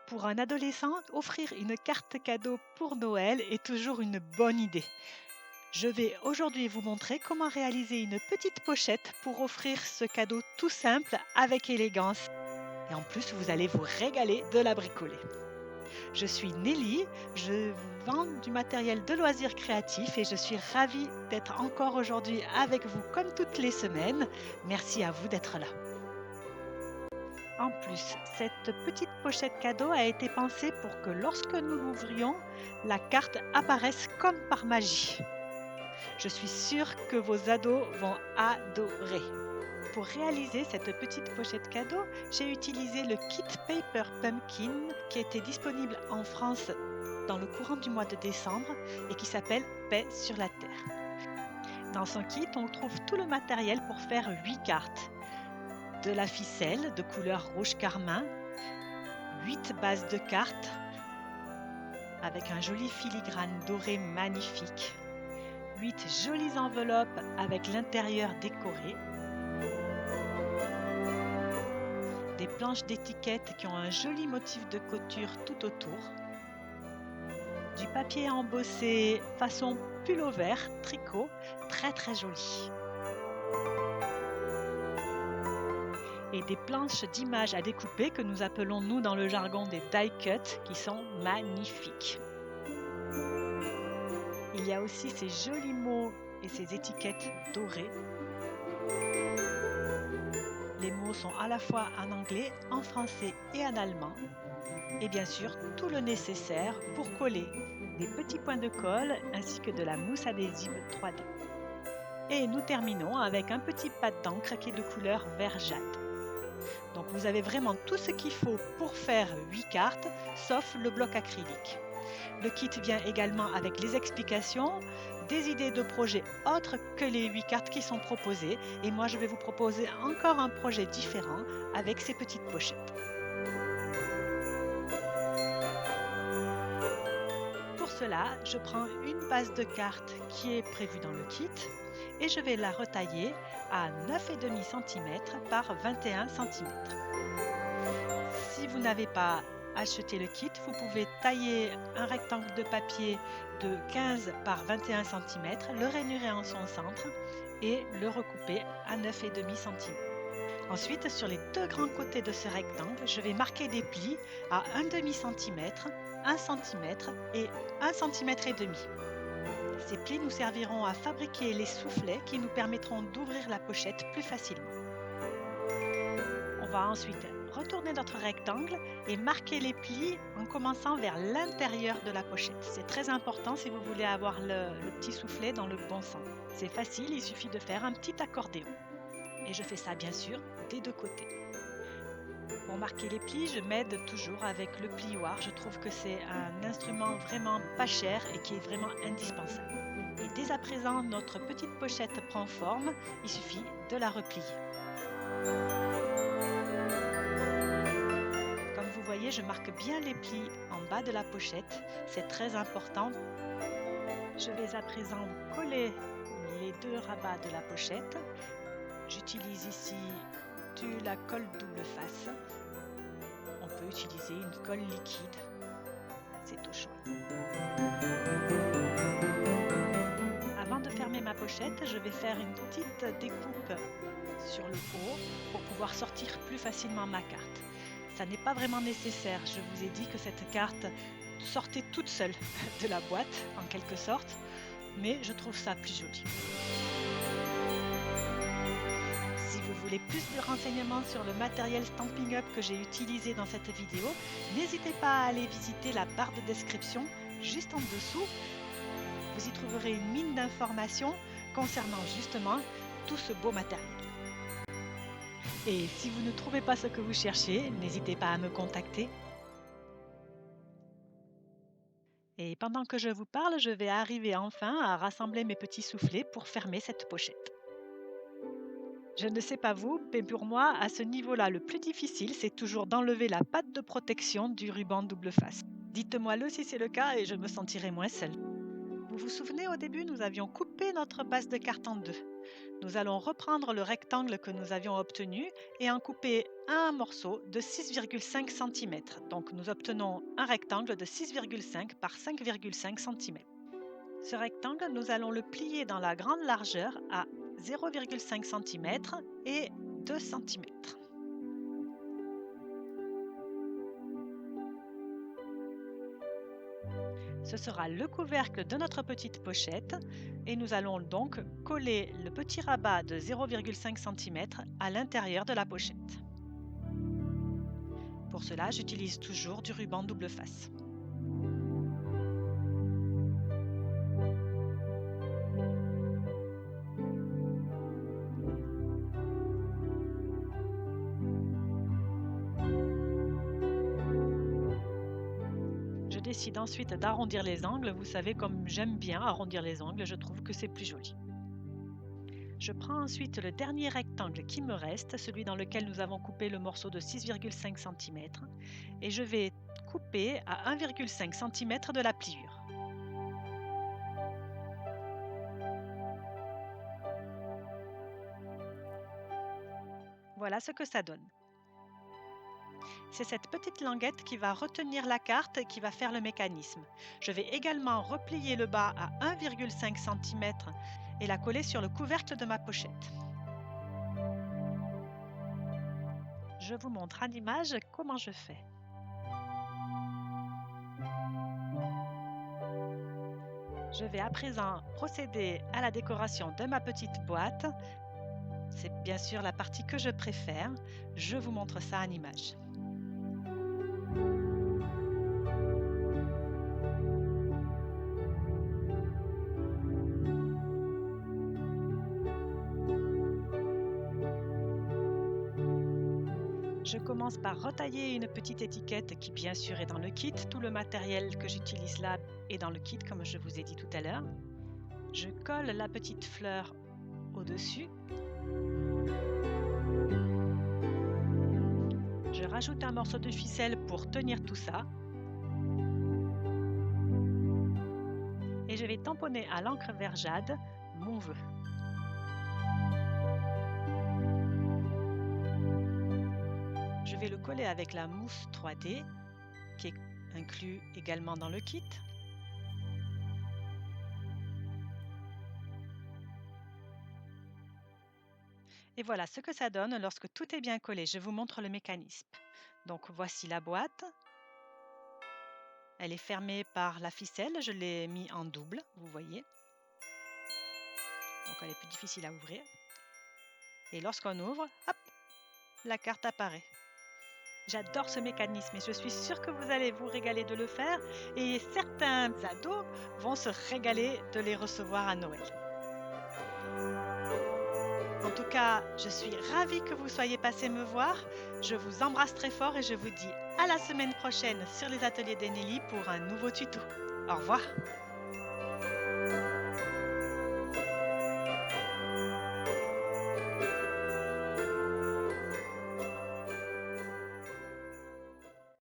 Pour un adolescent, offrir une carte cadeau pour Noël est toujours une bonne idée. Je vais aujourd'hui vous montrer comment réaliser une petite pochette pour offrir ce cadeau tout simple avec élégance. Et en plus, vous allez vous régaler de la bricoler. Je suis Nelly, je vous vends du matériel de loisirs créatifs et je suis ravie d'être encore aujourd'hui avec vous comme toutes les semaines. Merci à vous d'être là. En plus, cette petite pochette cadeau a été pensée pour que lorsque nous l'ouvrions, la carte apparaisse comme par magie. Je suis sûre que vos ados vont adorer. Pour réaliser cette petite pochette cadeau, j'ai utilisé le kit Paper Pumpkin qui était disponible en France dans le courant du mois de décembre et qui s'appelle Paix sur la Terre. Dans son kit, on trouve tout le matériel pour faire 8 cartes. De la ficelle de couleur rouge carmin, 8 bases de cartes avec un joli filigrane doré magnifique, 8 jolies enveloppes avec l'intérieur décoré, des planches d'étiquettes qui ont un joli motif de couture tout autour, du papier embossé façon pullover tricot très joli, et des planches d'images à découper que nous appelons nous dans le jargon des die cuts qui sont magnifiques. Il y a aussi ces jolis mots et ces étiquettes dorées. Les mots sont à la fois en anglais, en français et en allemand. Et bien sûr, tout le nécessaire pour coller des petits points de colle ainsi que de la mousse adhésive 3D. Et nous terminons avec un petit pad d'encre qui est de couleur vert jade. Donc vous avez vraiment tout ce qu'il faut pour faire 8 cartes, sauf le bloc acrylique. Le kit vient également avec les explications, des idées de projets autres que les 8 cartes qui sont proposées. Et moi, je vais vous proposer encore un projet différent avec ces petites pochettes. Pour cela, je prends une base de cartes qui est prévue dans le kit et je vais la retailler à 9,5 cm par 21 cm. Si vous n'avez pas acheté le kit, vous pouvez tailler un rectangle de papier de 15 par 21 cm, le rainurer en son centre et le recouper à 9,5 cm. Ensuite, sur les deux grands côtés de ce rectangle, je vais marquer des plis à 1,5 cm, 1 cm et 1,5 cm. Ces plis nous serviront à fabriquer les soufflets qui nous permettront d'ouvrir la pochette plus facilement. On va ensuite retourner notre rectangle et marquer les plis en commençant vers l'intérieur de la pochette. C'est très important si vous voulez avoir le petit soufflet dans le bon sens. C'est facile, il suffit de faire un petit accordéon. Et je fais ça bien sûr des deux côtés. Pour marquer les plis, je m'aide toujours avec le plioir. Je trouve que c'est un instrument vraiment pas cher et qui est vraiment indispensable. Et dès à présent, notre petite pochette prend forme, il suffit de la replier. Comme vous voyez, je marque bien les plis en bas de la pochette, c'est très important. Je vais à présent coller les deux rabats de la pochette. J'utilise ici de la colle double face. On peut utiliser une colle liquide, c'est au choix. Avant de fermer ma pochette, je vais faire une petite découpe sur le haut pour pouvoir sortir plus facilement ma carte. Ça n'est pas vraiment nécessaire, je vous ai dit que cette carte sortait toute seule de la boîte en quelque sorte, mais je trouve ça plus joli. Si vous voulez plus de renseignements sur le matériel Stampin' Up que j'ai utilisé dans cette vidéo, n'hésitez pas à aller visiter la barre de description juste en dessous. Vous y trouverez une mine d'informations concernant justement tout ce beau matériel. Et si vous ne trouvez pas ce que vous cherchez, n'hésitez pas à me contacter. Et pendant que je vous parle, je vais arriver enfin à rassembler mes petits soufflets pour fermer cette pochette. Je ne sais pas vous, mais pour moi, à ce niveau-là, le plus difficile, c'est toujours d'enlever la patte de protection du ruban double face. Dites-moi-le si c'est le cas et je me sentirai moins seule. Vous Vous vous souvenez, au début, nous avions coupé notre base de carte en deux. Nous allons reprendre le rectangle que nous avions obtenu et en couper un morceau de 6,5 cm. Donc nous obtenons un rectangle de 6,5 par 5,5 cm. Ce rectangle, nous allons le plier dans la grande largeur à 0,5 cm et 2 cm. Ce sera le couvercle de notre petite pochette et nous allons donc coller le petit rabat de 0,5 cm à l'intérieur de la pochette. Pour cela, j'utilise toujours du ruban double face. Je décide ensuite d'arrondir les angles. Vous savez, comme j'aime bien arrondir les angles, je trouve que c'est plus joli. Je prends ensuite le dernier rectangle qui me reste, celui dans lequel nous avons coupé le morceau de 6,5 cm, et je vais couper à 1,5 cm de la pliure. Voilà ce que ça donne. C'est cette petite languette qui va retenir la carte et qui va faire le mécanisme. Je vais également replier le bas à 1,5 cm et la coller sur le couvercle de ma pochette. Je vous montre en image comment je fais. Je vais à présent procéder à la décoration de ma petite boîte. C'est bien sûr la partie que je préfère. Je vous montre ça en image. Je commence par retailler une petite étiquette qui bien sûr est dans le kit. Tout le matériel que j'utilise là est dans le kit comme je vous ai dit tout à l'heure. Je colle la petite fleur au-dessus. Je rajoute un morceau de ficelle pour tenir tout ça. Et je vais tamponner à l'encre vert jade mon vœu. Je vais le coller avec la mousse 3D qui est inclus également dans le kit. Et voilà ce que ça donne lorsque tout est bien collé. Je vous montre le mécanisme. Donc voici la boîte. Elle est fermée par la ficelle. Je l'ai mis en double, vous voyez. Donc elle est plus difficile à ouvrir. Et lorsqu'on ouvre, hop, la carte apparaît. J'adore ce mécanisme et je suis sûre que vous allez vous régaler de le faire et certains ados vont se régaler de les recevoir à Noël. En tout cas, je suis ravie que vous soyez passés me voir. Je vous embrasse très fort et je vous dis à la semaine prochaine sur les ateliers d'Eneli pour un nouveau tuto. Au revoir.